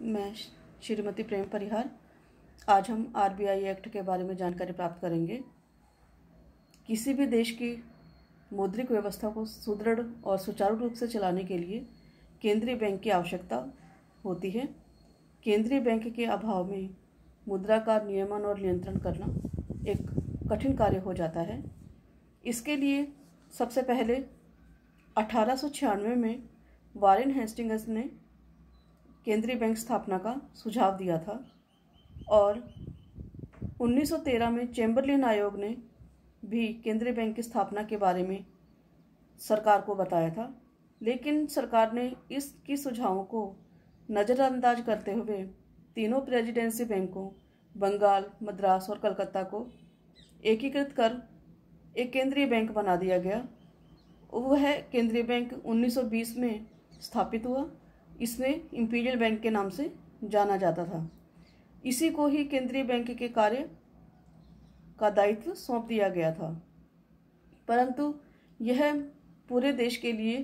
मैं श्रीमती प्रेम परिहार। आज हम आरबीआई एक्ट के बारे में जानकारी प्राप्त करेंगे। किसी भी देश की मौद्रिक व्यवस्था को सुदृढ़ और सुचारू रूप से चलाने के लिए केंद्रीय बैंक की आवश्यकता होती है। केंद्रीय बैंक के अभाव में मुद्रा का नियमन और नियंत्रण करना एक कठिन कार्य हो जाता है। इसके लिए सबसे पहले 1896 में वारेन हेस्टिंग्स ने केंद्रीय बैंक स्थापना का सुझाव दिया था और 1913 में चैम्बरलिन आयोग ने भी केंद्रीय बैंक की स्थापना के बारे में सरकार को बताया था, लेकिन सरकार ने इसकी सुझावों को नज़रअंदाज करते हुए तीनों प्रेसिडेंसी बैंकों बंगाल, मद्रास और कलकत्ता को एकीकृत कर एक केंद्रीय बैंक बना दिया गया। वह केंद्रीय बैंक 1920 में स्थापित हुआ। इसमें इंपीरियल बैंक के नाम से जाना जाता था। इसी को ही केंद्रीय बैंक के कार्य का दायित्व सौंप दिया गया था, परंतु यह पूरे देश के लिए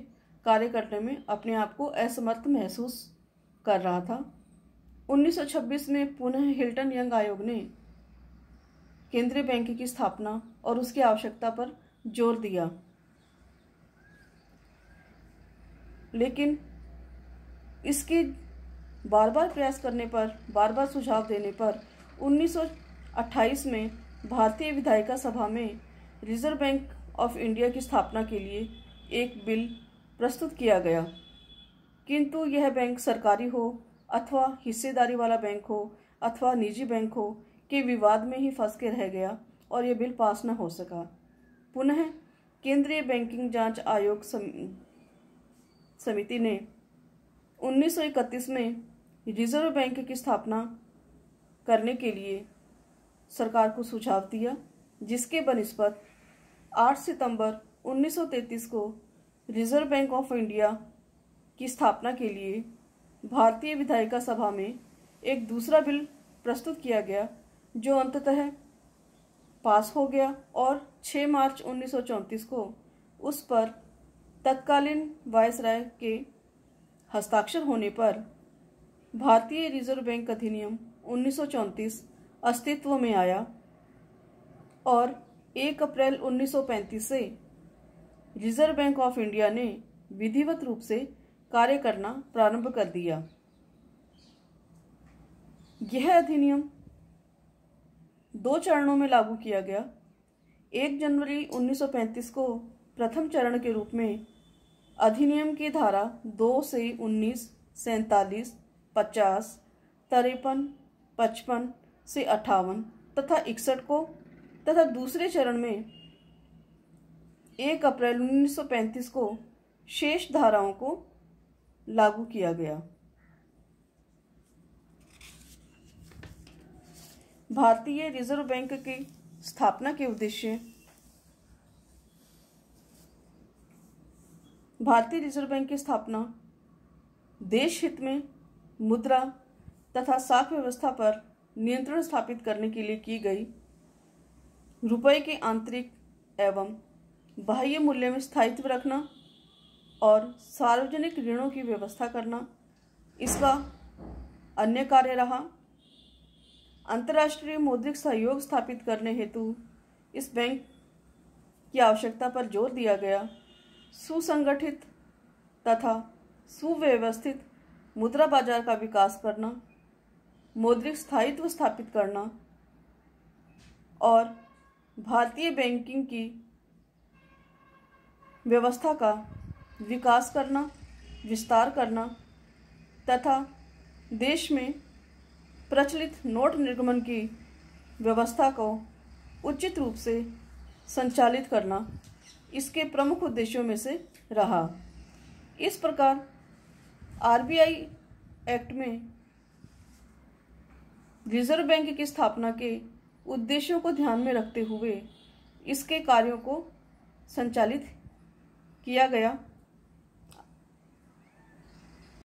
कार्य करने में अपने आप को असमर्थ महसूस कर रहा था। 1926 में पुनः हिल्टन यंग आयोग ने केंद्रीय बैंक की स्थापना और उसकी आवश्यकता पर जोर दिया, लेकिन इसके बार बार प्रयास करने पर, बार बार सुझाव देने पर 1928 में भारतीय विधायिका सभा में रिजर्व बैंक ऑफ इंडिया की स्थापना के लिए एक बिल प्रस्तुत किया गया, किंतु यह बैंक सरकारी हो अथवा हिस्सेदारी वाला बैंक हो अथवा निजी बैंक हो के विवाद में ही फंस के रह गया और यह बिल पास न हो सका। पुनः केंद्रीय बैंकिंग जांच आयोग समिति ने 1931 में रिजर्व बैंक की स्थापना करने के लिए सरकार को सुझाव दिया, जिसके बनिस्पत 8 सितंबर 1933 को रिजर्व बैंक ऑफ इंडिया की स्थापना के लिए भारतीय विधायिका सभा में एक दूसरा बिल प्रस्तुत किया गया, जो अंततः पास हो गया और 6 मार्च 1934 को उस पर तत्कालीन वायसराय के हस्ताक्षर होने पर भारतीय रिजर्व बैंक अधिनियम 1934 अस्तित्व में आया और 1 अप्रैल 1935 से रिजर्व बैंक ऑफ इंडिया ने विधिवत रूप से कार्य करना प्रारंभ कर दिया। यह अधिनियम 2 चरणों में लागू किया गया। 1 जनवरी 1935 को प्रथम चरण के रूप में अधिनियम की धारा 2 से 19, 47, 50, 53, 55 से 58 तथा 61 को तथा दूसरे चरण में 1 अप्रैल 1935 को शेष धाराओं को लागू किया गया। भारतीय रिजर्व बैंक की स्थापना के उद्देश्य भारतीय रिजर्व बैंक की स्थापना देश हित में मुद्रा तथा साख व्यवस्था पर नियंत्रण स्थापित करने के लिए की गई। रुपये के आंतरिक एवं बाह्य मूल्य में स्थायित्व रखना और सार्वजनिक ऋणों की व्यवस्था करना इसका अन्य कार्य रहा। अंतर्राष्ट्रीय मौद्रिक सहयोग स्थापित करने हेतु इस बैंक की आवश्यकता पर जोर दिया गया। सुसंगठित तथा सुव्यवस्थित मुद्रा बाजार का विकास करना, मौद्रिक स्थायित्व स्थापित करना और भारतीय बैंकिंग की व्यवस्था का विकास करना, विस्तार करना तथा देश में प्रचलित नोट निर्गमन की व्यवस्था को उचित रूप से संचालित करना इसके प्रमुख उद्देश्यों में से रहा। इस प्रकार आरबीआई एक्ट में रिजर्व बैंक की स्थापना के उद्देश्यों को ध्यान में रखते हुए इसके कार्यों को संचालित किया गया।